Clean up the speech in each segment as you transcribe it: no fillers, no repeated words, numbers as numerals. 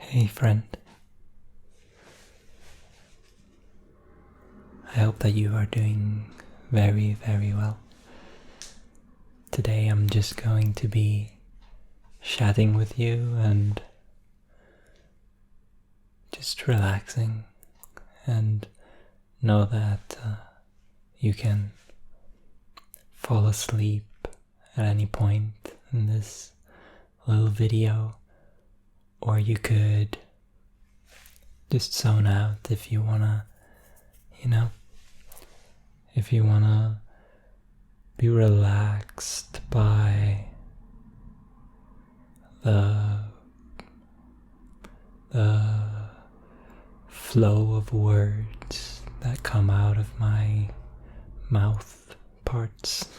Hey friend, I hope that you are doing very, very well. Today I'm just going to be chatting with you and just relaxing, and know that you can fall asleep at any point in this little video, or you could just zone out if you wanna, if you wanna be relaxed by the flow of words that come out of my mouth parts.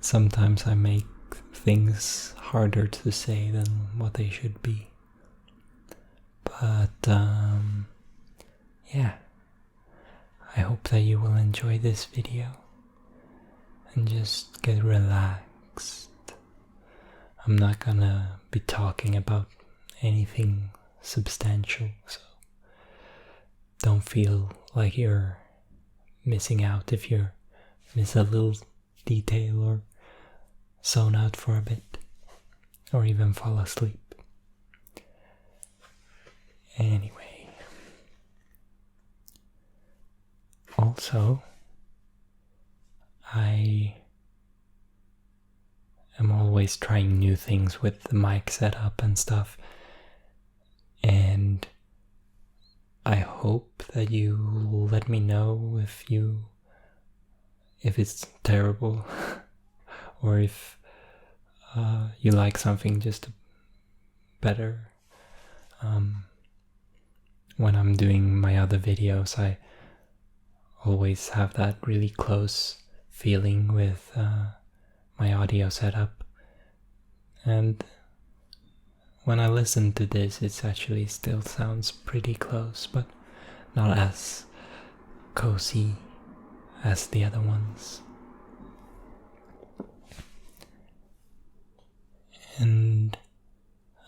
Sometimes I make things harder to say than what they should be. But yeah, I hope that you will enjoy this video and just get relaxed. I'm not gonna be talking about anything substantial, so don't feel like you're missing out if you miss a little detail or zone out for a bit or even fall asleep. Anyway, also I am always trying new things with the mic setup and stuff, and I hope that you will let me know if it's terrible or if you like something just better. When I'm doing my other videos, I always have that really close feeling with my audio setup, and when I listen to this, it actually still sounds pretty close, but not as cozy as the other ones. And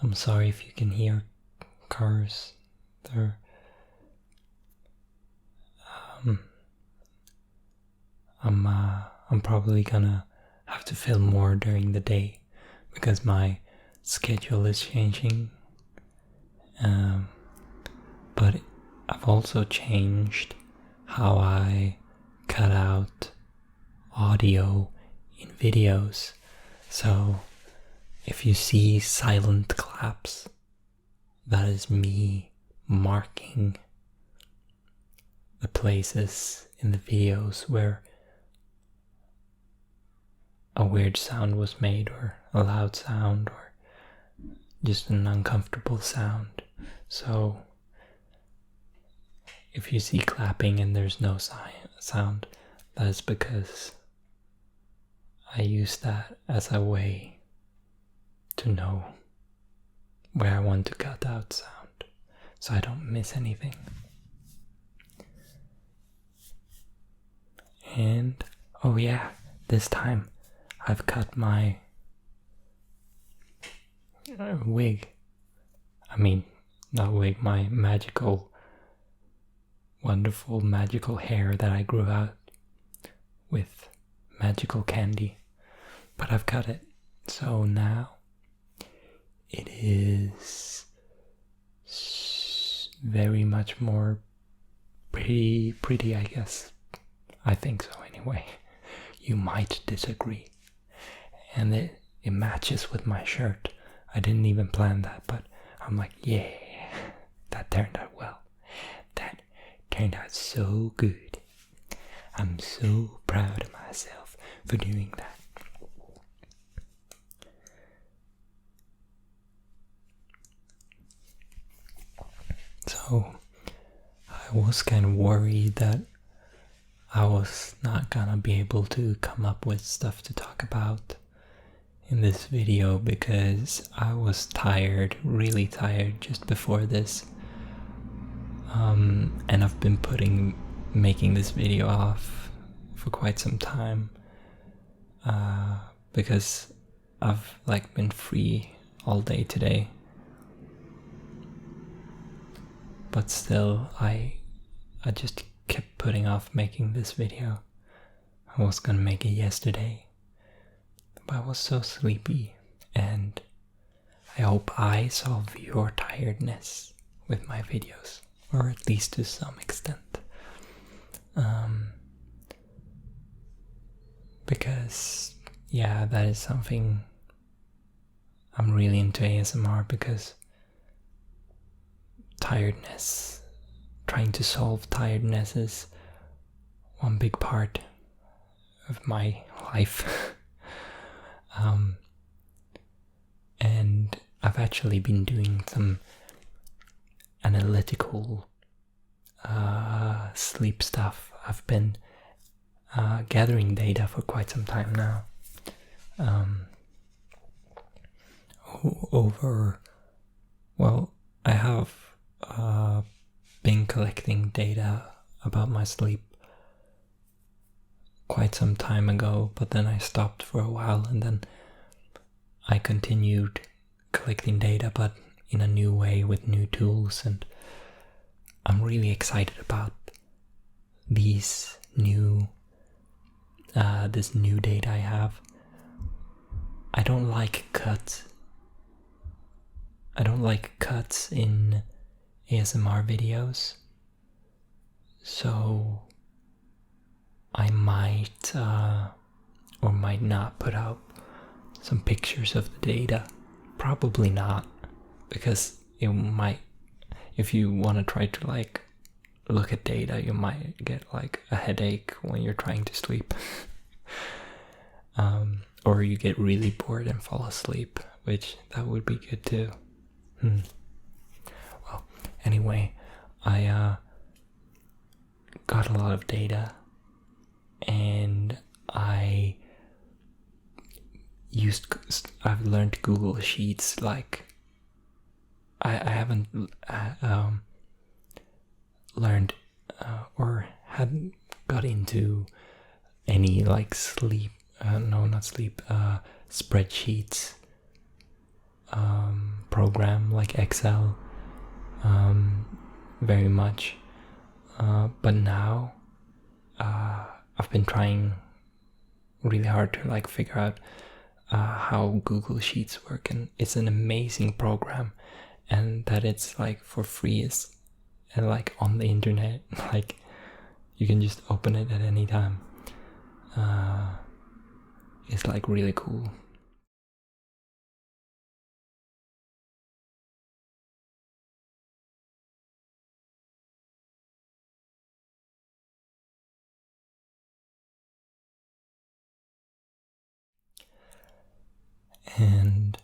I'm sorry if you can hear cars. I'm probably gonna have to film more during the day because my schedule is changing. But I've also changed how I cut out audio in videos. So if you see silent claps, that is me marking the places in the videos where a weird sound was made, or a loud sound, or just an uncomfortable sound. So if you see clapping and there's no sound, that is because I use that as a way to know where I want to cut out sound, so I don't miss anything. And oh yeah, this time I've cut my wig. I mean, not wig, my wonderful magical hair that I grew out with magical candy. But I've cut it, so now it is very much more pretty, I guess. I think so anyway. You might disagree. And it matches with my shirt. I didn't even plan that, but I'm like, yeah, that turned out well. That turned out so good. I'm so proud of myself for doing that. So I was kind of worried that I was not gonna be able to come up with stuff to talk about in this video because I was tired, really tired just before this. And I've been making this video off for quite some time because I've been free all day today. but still I just kept putting off making this video. I was gonna make it yesterday, but I was so sleepy, and I hope I solve your tiredness with my videos, or at least to some extent. Because, yeah, that is something I'm really into ASMR, because tiredness, trying to solve tiredness is one big part of my life. And I've actually been doing some analytical sleep stuff. I've been gathering data for quite some time now. I have been collecting data about my sleep quite some time ago, but then I stopped for a while, and then I continued collecting data, but in a new way with new tools, and I'm really excited about this new data I have. I don't like cuts. I don't like cuts in ASMR videos, so I might or might not put out some pictures of the data. Probably not, because it might, if you want to try to like look at data, you might get like a headache when you're trying to sleep. Or you get really bored and fall asleep, which that would be good too. Well, anyway, I got a lot of data, and I've learned Google Sheets. Like, I haven't learned or hadn't got into any like spreadsheets program like Excel very much, but now I've been trying really hard to like figure out how Google Sheets work, and it's an amazing program, and that it's like for free and like on the internet, like you can just open it at any time. It's like really cool. And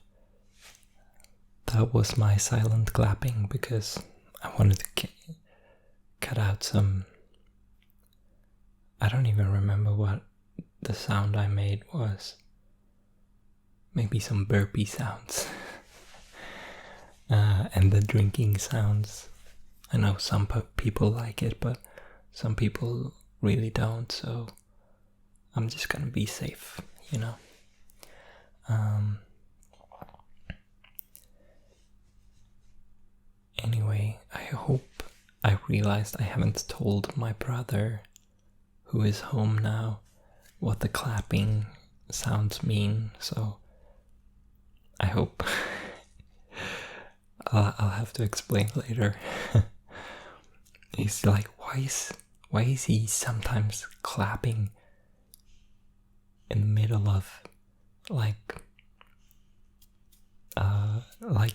that was my silent clapping, because I wanted to cut out some, I don't even remember what the sound I made was. Maybe some burpee sounds. And the drinking sounds. I know some people like it, but some people really don't, so I'm just gonna be safe, you know. Anyway, I realized I haven't told my brother, who is home now, what the clapping sounds mean, so I hope I'll have to explain later. He's like, why is he sometimes clapping in the middle of like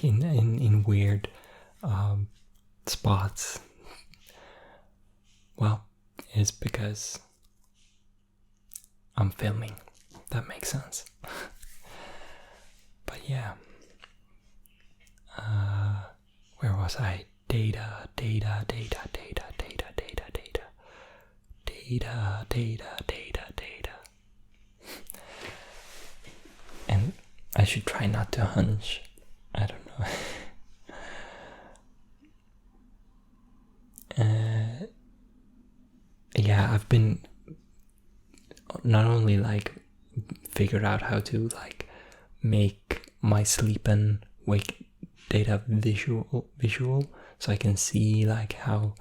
in weird spots? Well, it's because I'm filming. That makes sense. But yeah, where was I? Data. And I should try not to hunch. I don't know. Yeah, I've been not only like figured out how to like make my sleep and wake data visual, so I can see like how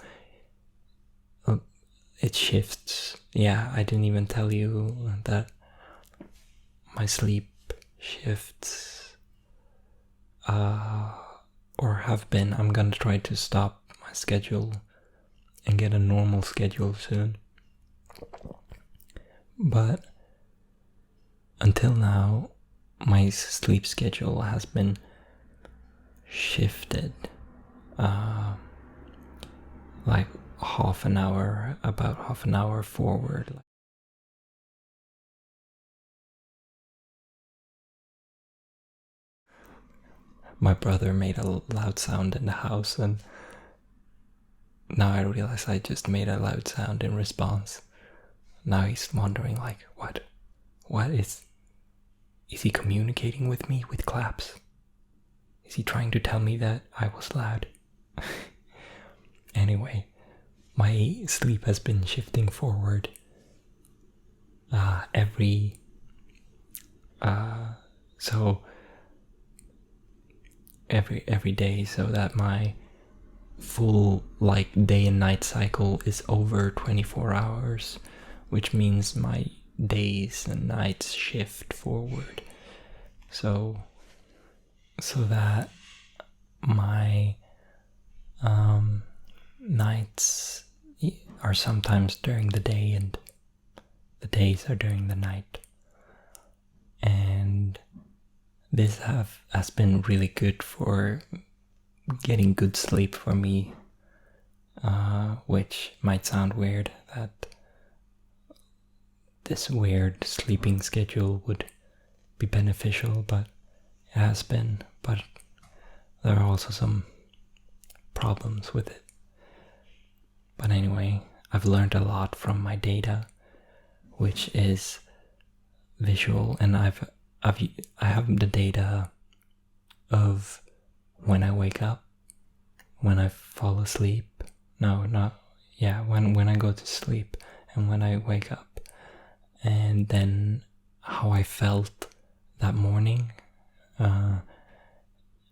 it shifts. Yeah, I didn't even tell you that my sleep shifts, or have been. I'm gonna try to stop my schedule and get a normal schedule soon. But until now, my sleep schedule has been shifted, like about half an hour forward. My brother made a loud sound in the house, and now I realize I just made a loud sound in response. Now he's wondering, like, what is he communicating with me with claps? Is he trying to tell me that I was loud? Anyway, my sleep has been shifting forward every day, so that my full like day and night cycle is over 24 hours, which means my days and nights shift forward, so that my nights are sometimes during the day and the days are during the night. And this has been really good for getting good sleep for me, which might sound weird that this weird sleeping schedule would be beneficial, but it has been. But there are also some problems with it. But anyway, I've learned a lot from my data, which is visual, and I have the data of when I wake up, when I fall asleep. When I go to sleep and when I wake up, and then how I felt that morning, a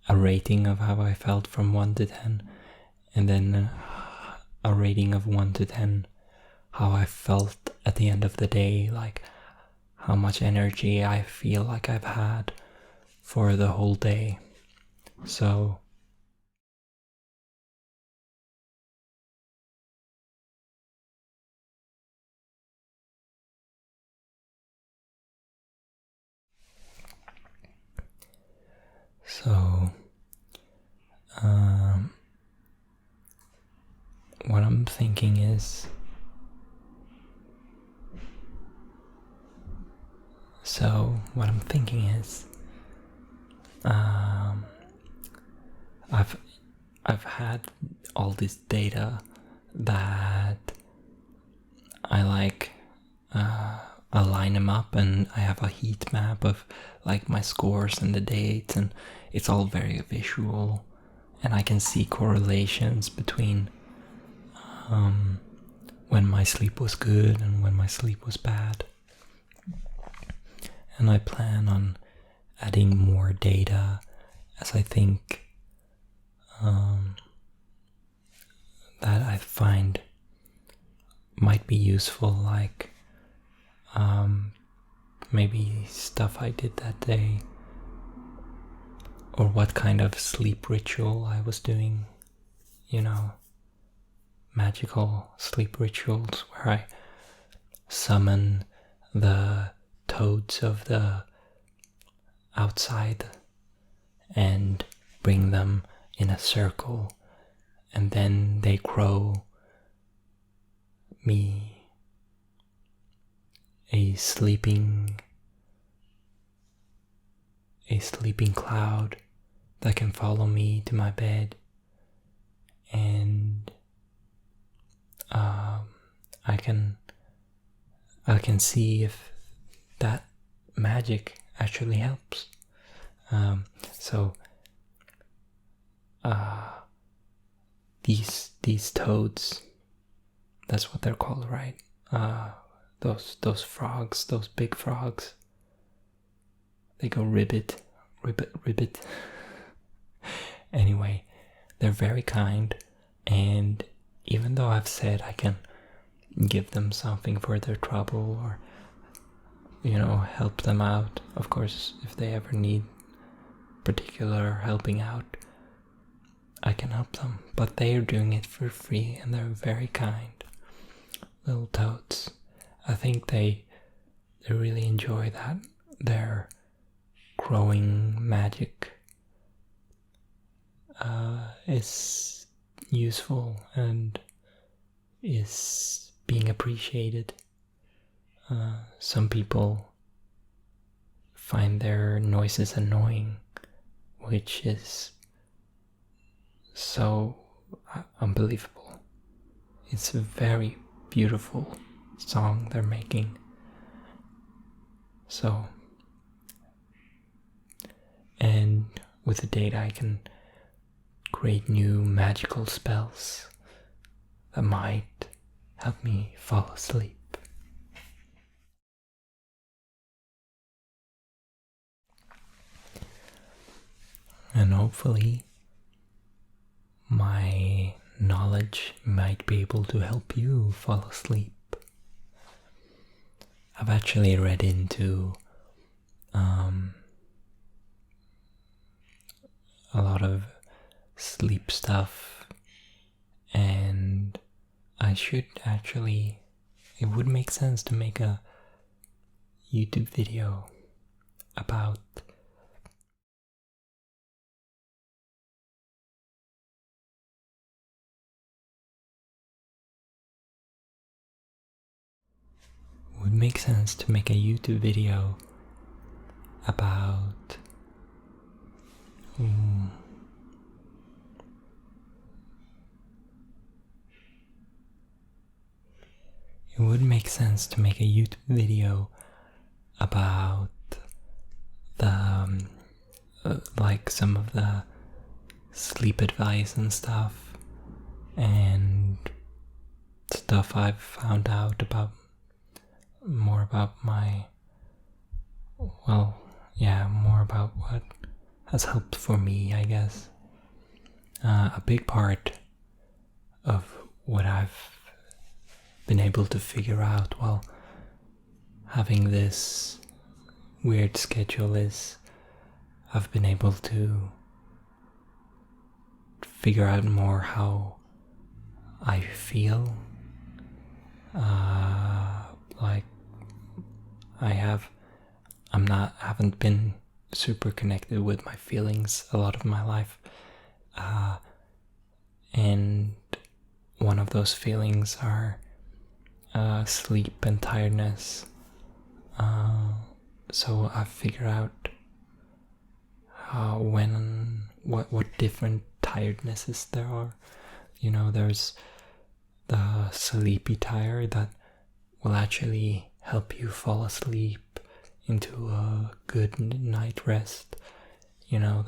rating of how I felt from 1 to 10, and then a rating of 1 to 10 how I felt at the end of the day, like how much energy I feel like I've had for the whole day. So what I'm thinking is, I've had all this data that I like, I line them up, and I have a heat map of like my scores and the dates, and it's all very visual, and I can see correlations between when my sleep was good and when my sleep was bad. And I plan on adding more data as I think that I find might be useful, like maybe stuff I did that day, or what kind of sleep ritual I was doing, magical sleep rituals where I summon the toads of the outside and bring them in a circle, and then they grow me a sleeping cloud that can follow me to my bed, and I can see if that magic actually helps. These toads, that's what they're called, right? Those frogs, those big frogs, they go ribbit. Anyway, they're very kind, and even though I've said I can give them something for their trouble or, you know, help them out, of course, if they ever need particular helping out, I can help them, but they are doing it for free and they're very kind little toads. I think they really enjoy that their growing magic is useful and is being appreciated. Some people find their noises annoying, which is so unbelievable. It's a very beautiful song they're making. So, and with the data I can create new magical spells that might help me fall asleep. And hopefully my knowledge might be able to help you fall asleep. I've actually read into a lot of sleep stuff, and I should actually, it would make sense to make a YouTube video about about it would make sense to make a YouTube video about the like some of the sleep advice and stuff, and stuff I've found out about, more about more about what has helped for me, I guess. A big part of what I've been able to figure out while having this weird schedule is I've been able to figure out more how I feel. Like haven't been super connected with my feelings a lot of my life, and one of those feelings are sleep and tiredness. So I've figured out what different tirednesses there are. You know, there's the sleepy tired that will actually help you fall asleep into a good night rest. You know,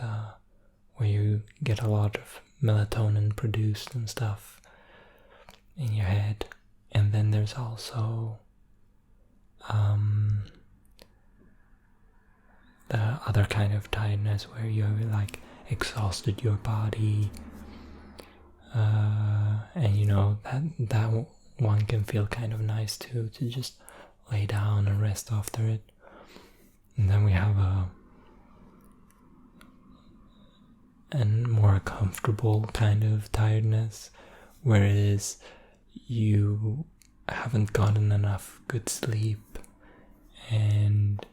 where you get a lot of melatonin produced and stuff in your head. And then there's also the other kind of tiredness where you're like exhausted your body, and you know that one can feel kind of nice too, to just lay down and rest after it. And then we have a more comfortable kind of tiredness, where it is you haven't gotten enough good sleep and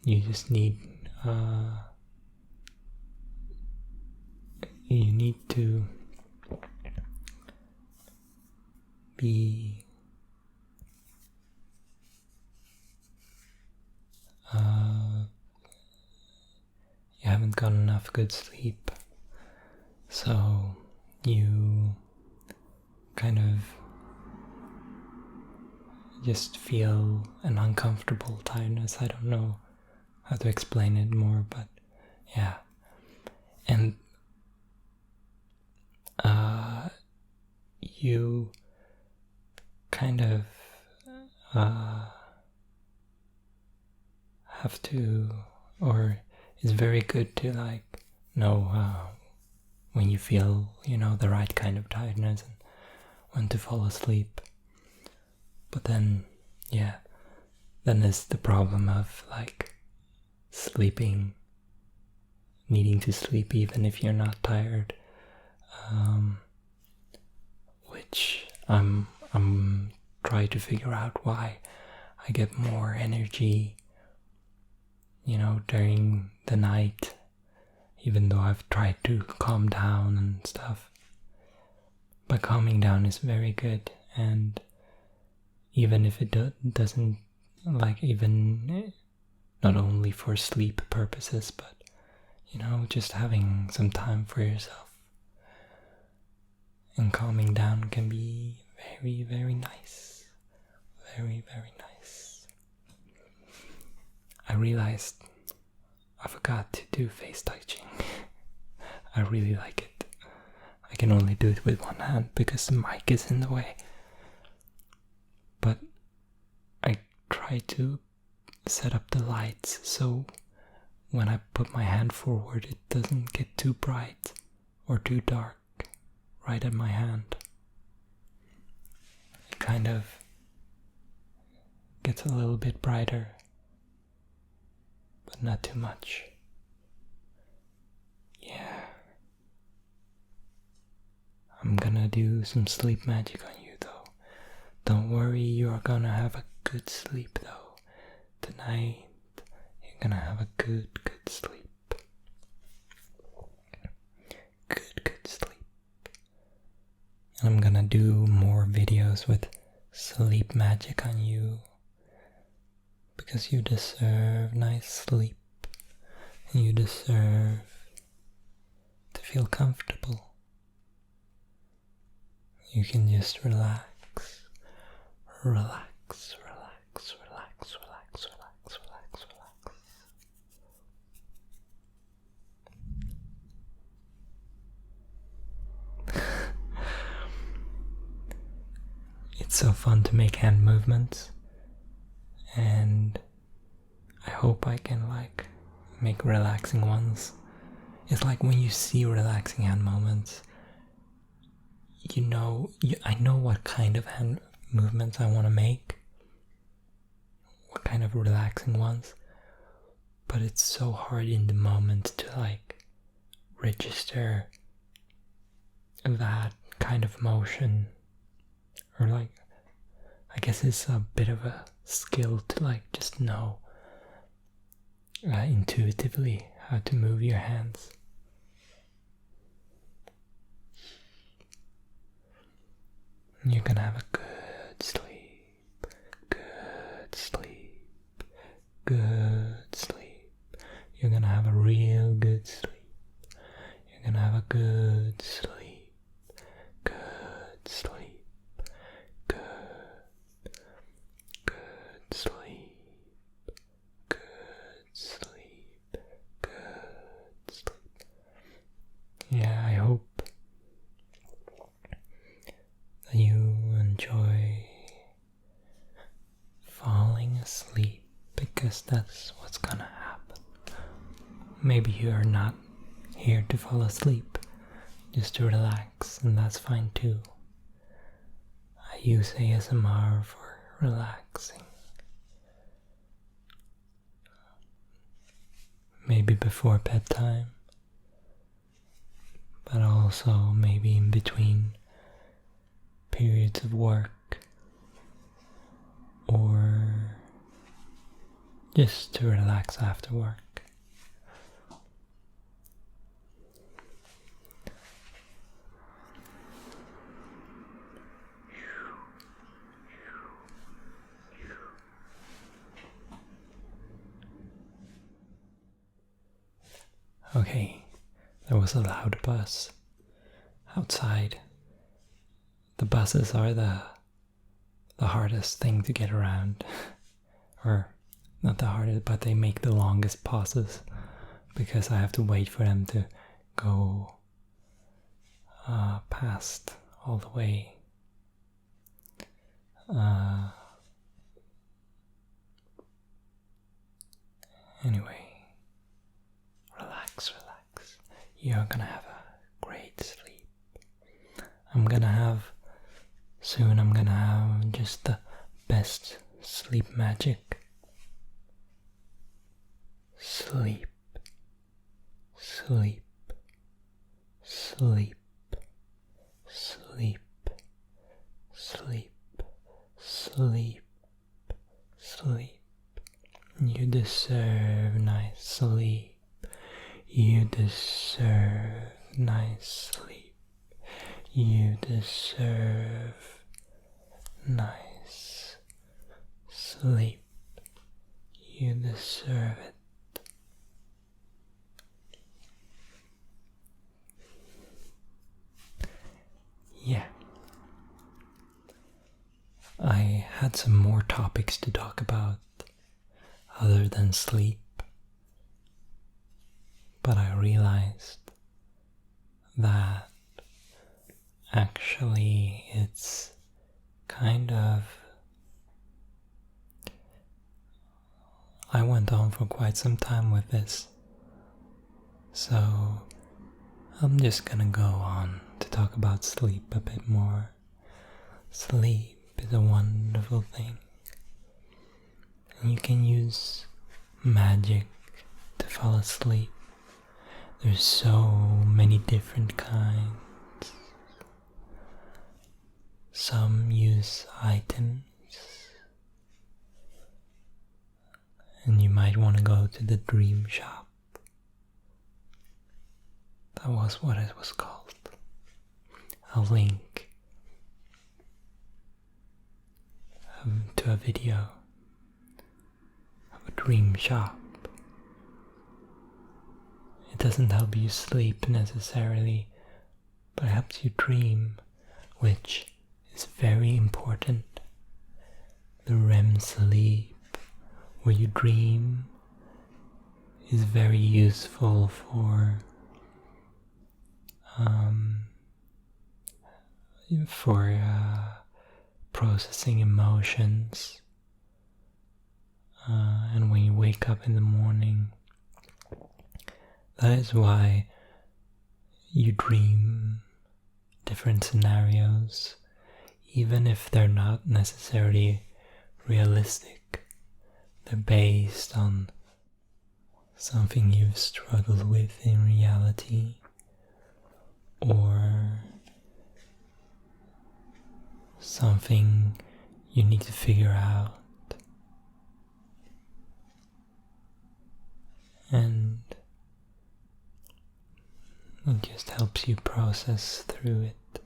you just need to be you haven't got enough good sleep, so you kind of just feel an uncomfortable tiredness. I don't know how to explain it more, but yeah. And you kind of have to, or it's very good to like know when you feel, the right kind of tiredness and when to fall asleep. But then, then there's the problem of like sleeping, needing to sleep even if you're not tired, which I'm trying to figure out why I get more energy, during the night, even though I've tried to calm down and stuff. But calming down is very good, and even if it doesn't, even not only for sleep purposes, but just having some time for yourself and calming down can be very, very nice. Very, very nice. I realized I forgot to do face touching. I really like it. I can only do it with one hand because the mic is in the way. But I try to set up the lights so when I put my hand forward it doesn't get too bright or too dark right at my hand. It kind of gets a little bit brighter, but not too much. Yeah. I'm gonna do some sleep magic on you though. Don't worry, you're gonna have a good sleep though. Tonight, you're gonna have a good sleep. Good sleep. And I'm gonna do more videos with sleep magic on you because you deserve nice sleep and you deserve to feel comfortable. You can just relax. It's so fun to make hand movements, and I hope I can make relaxing ones. It's like when you see relaxing hand movements, I know what kind of hand movements I want to make, what kind of relaxing ones, but it's so hard in the moment to register that kind of motion, or I guess it's a bit of a skill to just know intuitively how to move your hands. You're gonna have a good sleep, good sleep. You're gonna have a real good sleep. You're gonna have a good sleep, good sleep, good sleep, good sleep, good sleep. Yeah, I hope that you enjoy falling asleep, because that's what's gonna happen. Maybe you're not here to fall asleep, just to relax, and that's fine too. I use ASMR for relaxing. Maybe before bedtime, but also maybe in between periods of work, or just to relax after work. Okay, there was a loud bus outside. The buses are the hardest thing to get around. Or not the hardest, but they make the longest pauses because I have to wait for them to go past all the way. Anyway, relax. You're gonna have a great Soon I'm gonna have just the best sleep magic. Sleep, sleep, sleep, sleep, sleep, sleep, sleep. You deserve nice sleep. You deserve nice sleep. You deserve nice sleep. You deserve it. Yeah. I had some more topics to talk about other than sleep, but I realized that actually it's kind of... I went on for quite some time with this, so I'm just gonna go on to talk about sleep a bit more. Sleep is a wonderful thing, and you can use magic to fall asleep. There's so many different kinds. Some use items, and you might want to go to the dream shop. That was what it was called. I'll link to a video of a dream shop. It doesn't help you sleep necessarily, but it helps you dream, which is very important. The REM sleep, where you dream, is very useful for processing emotions, and when you wake up in the morning, that is why you dream different scenarios, even if they're not necessarily realistic. They're based on something you've struggled with in reality, or something you need to figure out. And it just helps you process through it,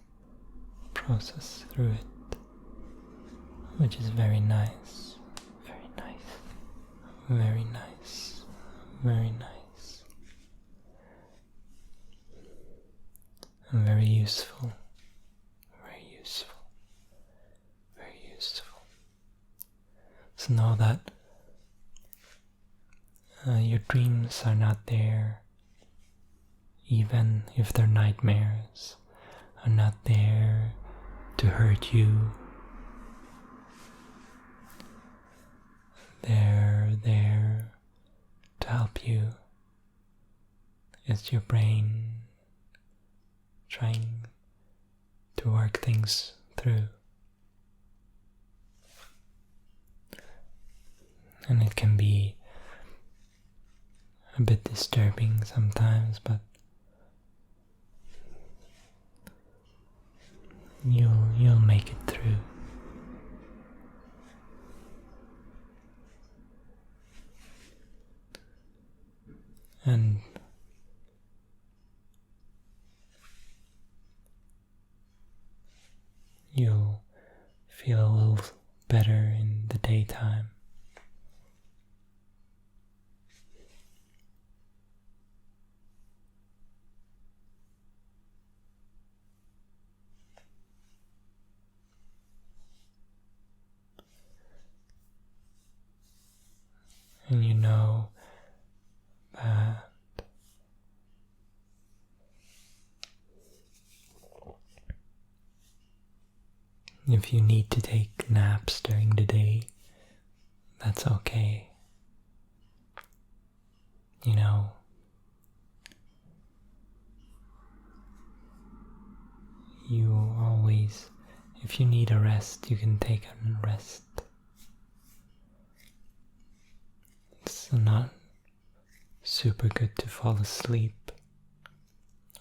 which is very nice, very nice, very nice, very nice, and very useful, very useful, very useful. So know that your dreams are not there, even if they're nightmares, are not there to hurt you. They're there to help you. It's your brain trying to work things through. And it can be a bit disturbing sometimes, but you'll make it through. And you'll feel a little better in the daytime. And you know that if you need to take naps during the day, that's okay. You know, you worries. If you need a rest, you can take a rest. It's not super good to fall asleep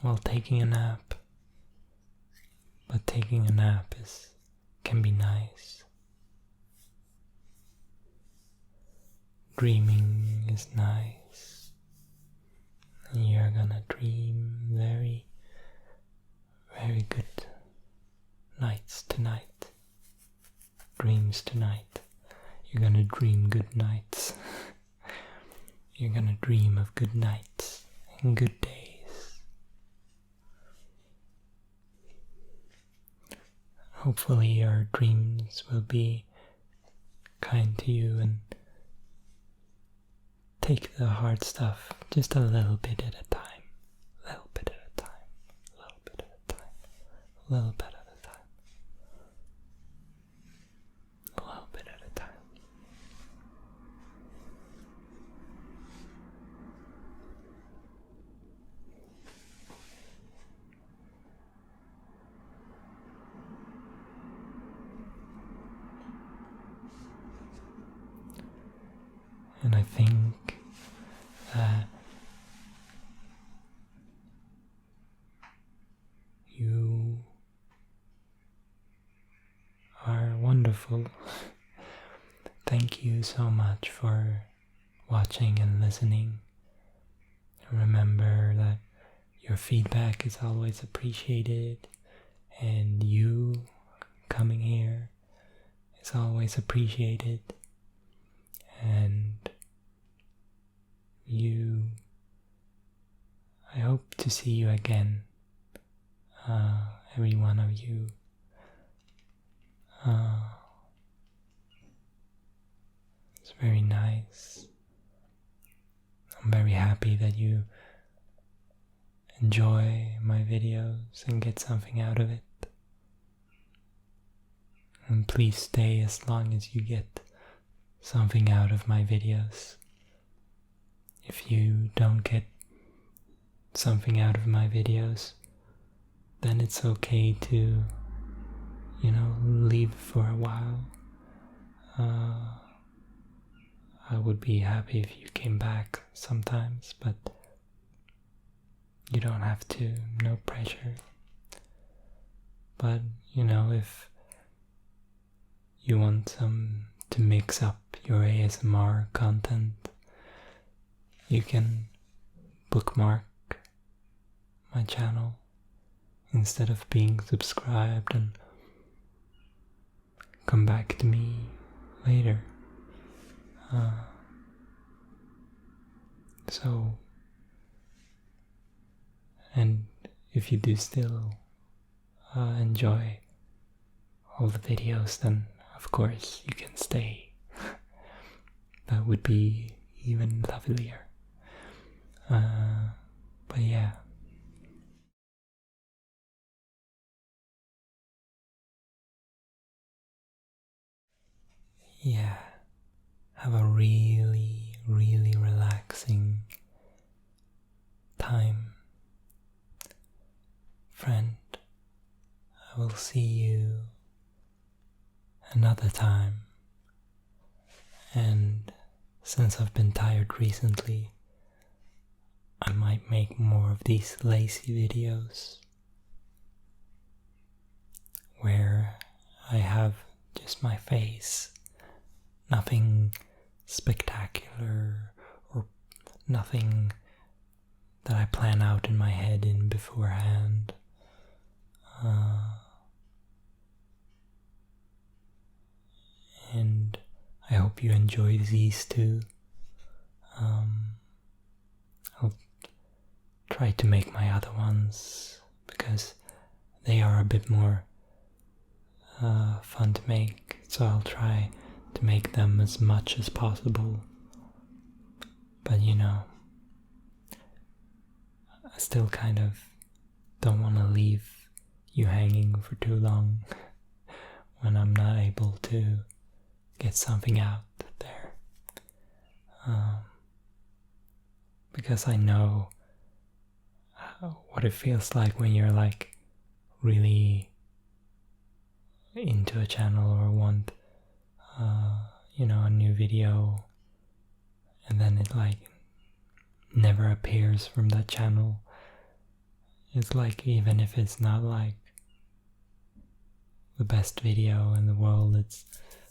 while taking a nap, but taking a nap can be nice. Dreaming is nice. And you're gonna dream very, very good nights tonight. Dreams tonight. You're gonna dream good nights. You're gonna dream of good nights and good days. Hopefully your dreams will be kind to you and take the hard stuff just a little bit at a time. A little bit at a time. A little bit at a time. A little bit at a time. A little bit at a time. And I think that you are wonderful. Thank you so much for watching and listening. Remember that your feedback is always appreciated, and you coming here is always appreciated. And I hope to see you again, every one of you. It's very nice. I'm very happy that you enjoy my videos and get something out of it. And please stay as long as you get something out of my videos. If you don't get something out of my videos, then it's okay to, leave for a while. I would be happy if you came back sometimes, but you don't have to, no pressure. But, if you want to mix up your ASMR content, you can bookmark my channel instead of being subscribed and come back to me later. And if you do still enjoy all the videos, then of course you can stay. That would be even lovelier. But yeah. Yeah. Have a really, really relaxing time, friend. I will see you another time. And since I've been tired recently, I might make more of these lazy videos where I have just my face, nothing spectacular or nothing that I plan out in my head beforehand. And I hope you enjoy these too. I'll try to make my other ones because they are a bit more fun to make, so I'll try to make them as much as possible. But I still kind of don't want to leave you hanging for too long when I'm not able to get something out there. Because I know what it feels like when you're like really into a channel or want a new video, and then it like never appears from that channel. It's like, even if it's not like the best video in the world, it's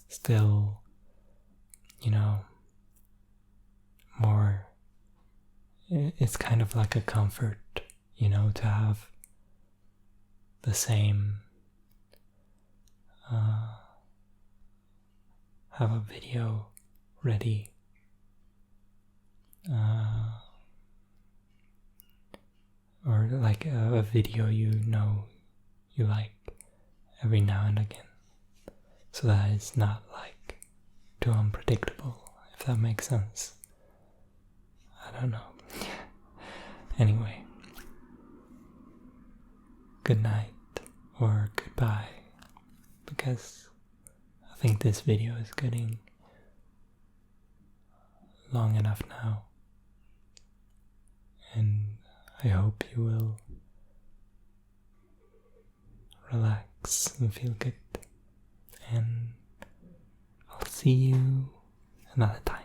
still, more, it's kind of like a comfort, to have the same, have a video ready, or like a video you like every now and again, so that it's not like too unpredictable, if that makes sense. I don't know. Anyway, good night or goodbye, because I think this video is getting long enough now, and I hope you will relax and feel good, and I'll see you another time.